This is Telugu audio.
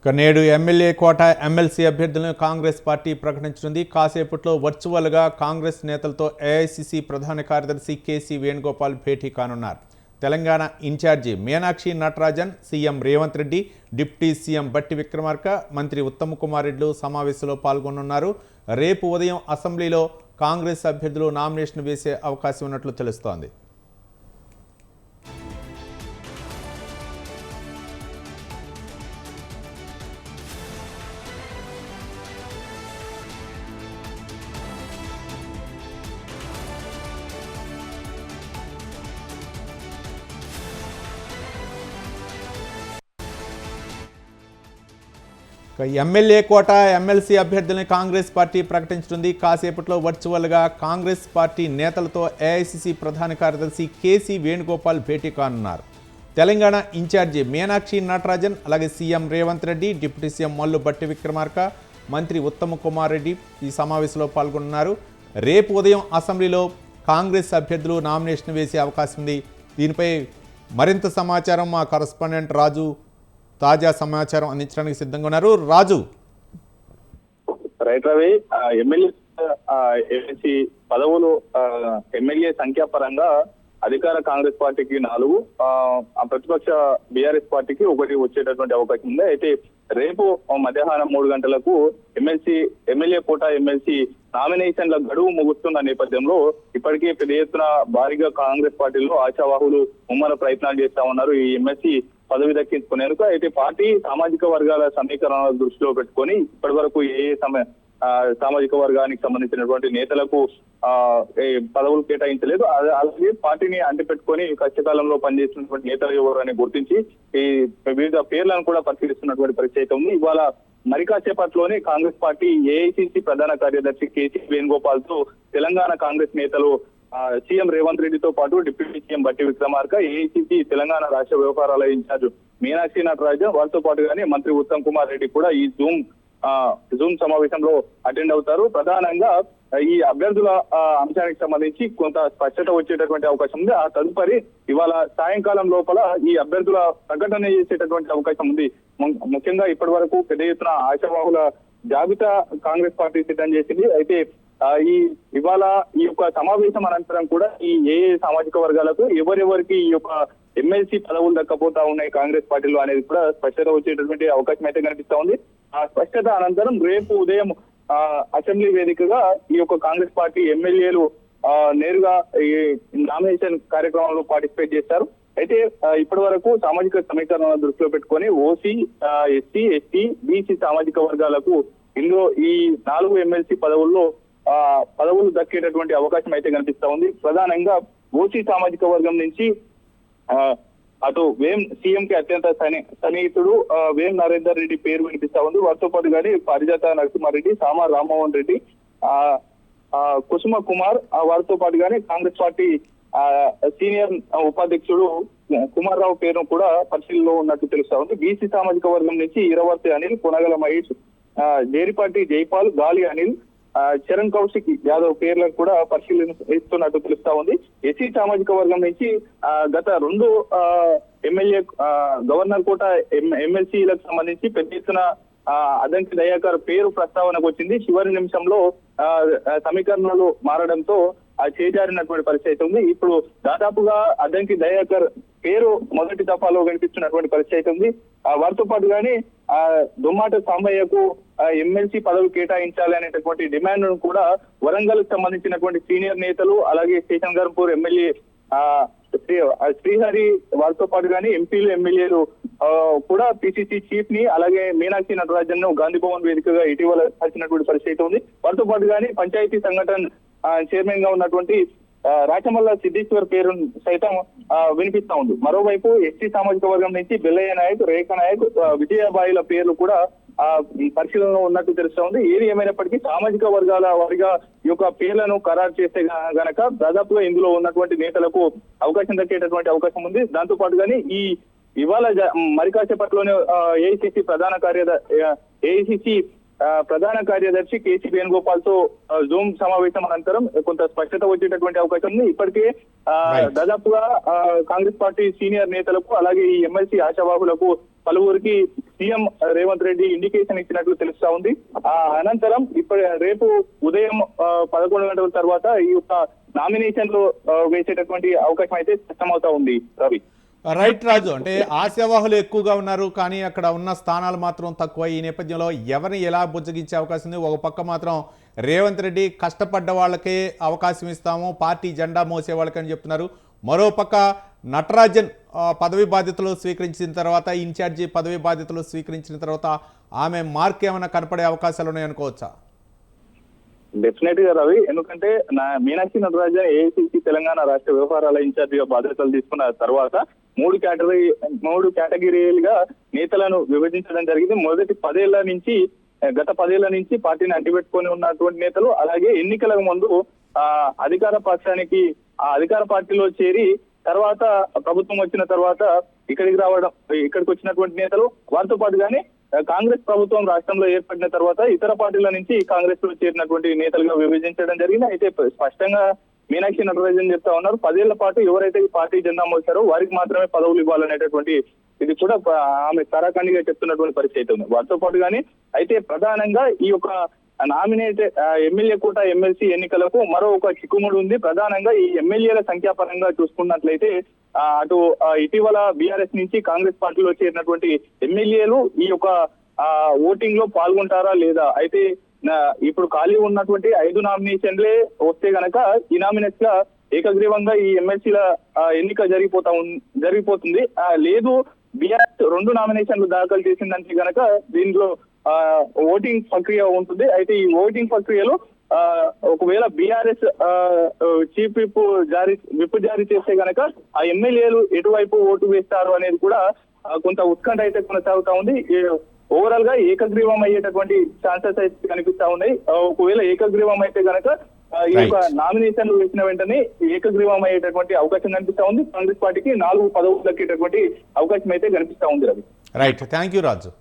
నేడు ఎమ్మెల్యే కోట ఎమ్మెల్సీ అభ్యర్థులను కాంగ్రెస్ పార్టీ ప్రకటించనుంది. కాసేపట్లో వర్చువల్గా కాంగ్రెస్ నేతలతో ఏఐసిసి ప్రధాన కార్యదర్శి కేసీ వేణుగోపాల్ భేటీ కానున్నారు. Telangana incharge Meenakshi Natarajan, CM Revanth Reddy, deputy CM Bhatti Vikramarka, మంత్రి ఉత్తమ్ కుమార్ రెడ్డి సమావేశంలో పాల్గొనున్నారు. రేపు ఉదయం అసెంబ్లీలో కాంగ్రెస్ అభ్యర్థులు నామినేషన్ వేసే అవకాశం ఉన్నట్లు తెలుస్తోంది. ఎమ్మెల్యే కోట ఎమ్మెల్సీ అభ్యర్థులను కాంగ్రెస్ పార్టీ ప్రకటించనుంది. కాసేపట్లో వర్చువల్గా కాంగ్రెస్ పార్టీ నేతలతో ఏఐసిసి ప్రధాన కార్యదర్శి కేసీ వేణుగోపాల్ భేటీ కానున్నారు. తెలంగాణ ఇన్ఛార్జి మీనాక్షి నటరాజన్, అలాగే CM Revanth Reddy, deputy CM Mallu బట్టి విక్రమార్క, మంత్రి ఉత్తమ్ కుమార్ రెడ్డి ఈ సమావేశంలో పాల్గొన్నారు. రేపు ఉదయం అసెంబ్లీలో కాంగ్రెస్ అభ్యర్థులు నామినేషన్ వేసే అవకాశం ఉంది. దీనిపై మరింత సమాచారం మా కరస్పాండెంట్ రాజు తాజా సమాచారం అందించడానికి సిద్ధంగా ఉన్నారు. రాజు. రైట్ రవి, ఎమ్మెల్సీ పదవులు ఎమ్మెల్యే సంఖ్యాపరంగా అధికార కాంగ్రెస్ పార్టీకి 4, ప్రతిపక్ష బీఆర్ఎస్ పార్టీకి 1 వచ్చేటటువంటి అవకాశం ఉంది. అయితే రేపు మధ్యాహ్నం 3 గంటలకు ఎమ్మెల్యే కోట ఎమ్మెల్సీ నామినేషన్ల గడువు ముగుస్తున్న నేపథ్యంలో ఇప్పటికే పెద్ద ఎత్తున భారీగా కాంగ్రెస్ పార్టీలో ఆశావాహులు ముమ్మర ప్రయత్నాలు చేస్తా ఉన్నారు ఈ ఎమ్మెల్సీ పదవి దక్కించుకునేందుకు. అయితే పార్టీ సామాజిక వర్గాల సమీకరణాల దృష్టిలో పెట్టుకొని ఇప్పటి వరకు ఏ సామాజిక వర్గానికి సంబంధించినటువంటి నేతలకు పదవులు కేటాయించలేదు. అలాగే పార్టీని అంటిపెట్టుకొని కష్టకాలంలో పనిచేస్తున్నటువంటి నేతలు ఎవరని గుర్తించి ఈ వివిధ పేర్లను కూడా పరిశీలిస్తున్నటువంటి పరిస్థితి ఉంది. ఇవాళ మరి కాసేపట్లోనే కాంగ్రెస్ పార్టీ ఏఐసిసి ప్రధాన కార్యదర్శి కేసీ వేణుగోపాల్ తో తెలంగాణ కాంగ్రెస్ నేతలు సీఎం రేవంత్ రెడ్డితో పాటు deputy CM Bhatti Vikramarka, AICC Telangana రాష్ట్ర వ్యవహారాల ఇన్ఛార్జ్ మీనాక్షి నటరాజన్, వారితో పాటుగానే మంత్రి ఉత్తమ్ కుమార్ రెడ్డి కూడా ఈ జూమ్ సమావేశంలో అటెండ్ అవుతారు. ప్రధానంగా ఈ అభ్యర్థుల అంశానికి సంబంధించి కొంత స్పష్టత వచ్చేటటువంటి అవకాశం ఉంది. ఆ తదుపరి ఇవాళ సాయంకాలం లోపల ఈ అభ్యర్థుల ప్రకటన చేసేటటువంటి అవకాశం ఉంది. ముఖ్యంగా ఇప్పటి వరకు పెద్ద ఎత్తున ఆశావాహుల జాబితా కాంగ్రెస్ పార్టీ సిద్ధం చేసింది. అయితే ఇవాళ ఈ యొక్క సమావేశం అనంతరం కూడా ఈ ఏ సామాజిక వర్గాలకు ఎవరెవరికి ఈ యొక్క ఎమ్మెల్సీ పదవులు దక్కపోతా ఉన్నాయి కాంగ్రెస్ పార్టీలో అనేది కూడా స్పష్టత వచ్చేటటువంటి అవకాశం అయితే కనిపిస్తా ఉంది. ఆ స్పష్టత అనంతరం రేపు ఉదయం అసెంబ్లీ వేదికగా ఈ యొక్క కాంగ్రెస్ పార్టీ ఎమ్మెల్యేలు నేరుగా ఈ నామినేషన్ కార్యక్రమంలో పార్టిసిపేట్ చేస్తారు. అయితే ఇప్పటి వరకు సామాజిక సమీకరణ దృష్టిలో పెట్టుకొని ఓసీ, ఎస్సీ, ఎస్టీ, బీసీ సామాజిక వర్గాలకు ఇందులో ఈ 4 ఎమ్మెల్సీ పదవులు దక్కేటటువంటి అవకాశం అయితే కనిపిస్తా ఉంది. ప్రధానంగా ఓసీ సామాజిక వర్గం నుంచి అటు సీఎం కి అత్యంత సన్నిహితుడు వేం నరేందర్ రెడ్డి పేరు వినిపిస్తా ఉంది. వారితో పాటు కానీ పారిజాత నరసింహారెడ్డి, సామా రామ్మోహన్ రెడ్డి, కుసుమ కుమార్, వారితో పాటు కానీ కాంగ్రెస్ పార్టీ సీనియర్ ఉపాధ్యక్షుడు కుమార్ రావు పేరును కూడా పరిశీలనలో ఉన్నట్టు తెలుస్తా ఉంది. బీసీ సామాజిక వర్గం నుంచి ఇరవర్తి అనిల్, కొనగల మహేష్, జేరిపాటి జైపాల్, గాలి అనిల్, చరణ్ కౌశిక్ యాదవ్ పేర్లను కూడా పరిశీలన ఇస్తున్నట్టు తెలుస్తా ఉంది. ఎస్సీ సామాజిక వర్గం నుంచి గత 2 ఎమ్మెల్యే గవర్నర్ కోట ఎమ్మెల్సీలకు సంబంధించి పెద్ద ఎత్తున అదంకి దయాకర్ పేరు ప్రస్తావనకు వచ్చింది. చివరి నిమిషంలో సమీకరణలు మారడంతో చేజారినటువంటి పరిస్థితి ఉంది. ఇప్పుడు దాదాపుగా అదంకి దయాకర్ పేరు మొదటి దఫాలో కనిపిస్తున్నటువంటి పరిస్థితి ఉంది. వారితో పాటు కానీ దుమ్మాట సాంబయ్యకు ఎమ్మెల్సీ పదవి కేటాయించాలి అనేటటువంటి డిమాండ్ ను కూడా వరంగల్ సంబంధించినటువంటి సీనియర్ నేతలు, అలాగే స్టేషన్ గర్పూర్ ఎమ్మెల్యే శ్రీహరి, వారితో పాటు కానీ ఎంపీలు, ఎమ్మెల్యేలు కూడా పిసిసి చీఫ్ ని, అలాగే మీనాక్షి నటరాజన్ ను గాంధీ భవన్ వేదికగా ఇటీవల కలిసినటువంటి పరిస్థితి ఉంది. వారితో పాటు కానీ పంచాయతీ సంఘటన చైర్మన్ గా ఉన్నటువంటి రాచమల్ల సిద్ధేశ్వర్ పేరు సైతం వినిపిస్తా ఉంది. మరోవైపు ఎస్టీ సామాజిక వర్గం నుంచి బెల్లయ్య నాయక్, రేఖ నాయక్, విజయబాయిల పేర్లు కూడా పరిశీలనలో ఉన్నట్టు తెలుస్తా ఉంది. ఏది ఏమైనప్పటికీ సామాజిక వర్గాల వారిగా ఈ యొక్క పేర్లను ఖరారు చేస్తే గనక దాదాపుగా ఇందులో ఉన్నటువంటి నేతలకు అవకాశం దక్కేటటువంటి అవకాశం ఉంది. దాంతో పాటుగానే ఇవాళ మరి కాసేపట్లోనే ఏఐసిసి ప్రధాన కార్యదర్శి కేసీ వేణుగోపాల్ తో జూమ్ సమావేశం అనంతరం కొంత స్పష్టత వచ్చేటటువంటి అవకాశం ఉంది. ఇప్పటికే దాదాపుగా కాంగ్రెస్ పార్టీ సీనియర్ నేతలకు అలాగే ఈ ఎమ్మెల్సీ ఆశావాహులకు పలువురికి సీఎం రేవంత్ రెడ్డి ఇండికేషన్ ఇచ్చినట్లు తెలుస్తా ఉంది. ఆ అనంతరం ఇప్పుడు రేపు ఉదయం 11 గంటల తర్వాత ఈ యొక్క నామినేషన్లు వేసేటటువంటి అవకాశం అయితే స్పష్టమవుతా ఉంది రవి. రైట్ రాజు, అంటే ఆశావాహులు ఎక్కువగా ఉన్నారు కానీ అక్కడ ఉన్న స్థానాలు మాత్రం తక్కువ. ఈ నేపథ్యంలో ఎవరిని ఎలా బుజ్జగించే అవకాశం ఉంది? ఒక పక్క మాత్రం రేవంత్ రెడ్డి కష్టపడ్డ వాళ్ళకే అవకాశం ఇస్తాము, పార్టీ జెండా మోసే వాళ్ళకని చెప్తున్నారు. మరోపక్క నటరాజన్ పదవి బాధ్యతలు స్వీకరించిన తర్వాత, ఇన్ఛార్జి పదవి బాధ్యతలు స్వీకరించిన తర్వాత ఆమె మార్క్ ఏమైనా కనపడే అవకాశాలు ఉన్నాయనుకోవచ్చా? డెఫినెట్ గా రవి, ఎందుకంటే మీనాక్షి నటరాజన్ ఏఐసిసి తెలంగాణ రాష్ట్ర వ్యవహారాల ఇన్ఛార్జిగా బాధ్యతలు తీసుకున్న తర్వాత మూడు కేటగిరీలుగా నేతలను విభజించడం జరిగింది. మొదటి గత 10 ఏళ్ల నుంచి పార్టీని అంటిపెట్టుకొని ఉన్నటువంటి నేతలు, అలాగే ఎన్నికలకు ముందు అధికార పార్టీలో చేరి తర్వాత ప్రభుత్వం వచ్చిన తర్వాత ఇక్కడికి వచ్చినటువంటి నేతలు, వారితో పాటుగానే కాంగ్రెస్ ప్రభుత్వం రాష్ట్రంలో ఏర్పడిన తర్వాత ఇతర పార్టీల నుంచి కాంగ్రెస్ లో చేరినటువంటి నేతలుగా విభజించడం జరిగింది. అయితే స్పష్టంగా మీనాక్షి నటరాజన్ చెప్తా ఉన్నారు, 10 ఏళ్ల పాటు ఎవరైతే ఈ పార్టీ జెండా మోసారో వారికి మాత్రమే పదవులు ఇవ్వాలనేటటువంటి ఇది కూడా ఆమె తరాఖండిగా చెప్తున్నటువంటి పరిస్థితి ఉంది. వారితో పాటుగానే అయితే ప్రధానంగా ఈ యొక్క నామినేటెడ్ ఎమ్మెల్యే కోట ఎమ్మెల్సీ ఎన్నికలకు మరో ఒక చిక్కుముడి ఉంది. ప్రధానంగా ఈ ఎమ్మెల్యేల సంఖ్యాపరంగా చూసుకున్నట్లయితే అటు ఇటీవల బీఆర్ఎస్ నుంచి కాంగ్రెస్ పార్టీలో చేరినటువంటి ఎమ్మెల్యేలు ఈ యొక్క ఓటింగ్ లో పాల్గొంటారా లేదా? అయితే ఇప్పుడు ఖాళీ ఉన్నటువంటి 5 నామినేషన్లే వస్తే గనక ఈ నామినేట్స్ గా ఏకగ్రీవంగా ఈ ఎమ్మెల్సీల ఎన్నిక జరిగిపోతుంది. లేదు బీఆర్ఎస్ 2 నామినేషన్లు దాఖలు చేసిందంటే గనక దీంట్లో ఓటింగ్ ప్రక్రియ ఉంటుంది. అయితే ఈ ఓటింగ్ ప్రక్రియలో ఒకవేళ బీఆర్ఎస్ చీఫ్ విప్ జారీ చేస్తే గనక ఆ ఎమ్మెల్యేలు ఎటువైపు ఓటు వేస్తారు అనేది కూడా కొంత ఉత్కంఠ అయితే కొనసాగుతా ఉంది. ఓవరాల్ గా ఏకగ్రీవం అయ్యేటటువంటి ఛాన్సెస్ అయితే కనిపిస్తా ఉన్నాయి. ఒకవేళ ఏకగ్రీవం అయితే గనక ఈ యొక్క నామినేషన్లు వేసిన వెంటనే ఏకగ్రీవం అయ్యేటటువంటి అవకాశం కనిపిస్తా ఉంది. కాంగ్రెస్ పార్టీకి 4 పదవులు దక్కేటటువంటి అవకాశం అయితే కనిపిస్తా ఉంది Ravi. Right, thank you Raju.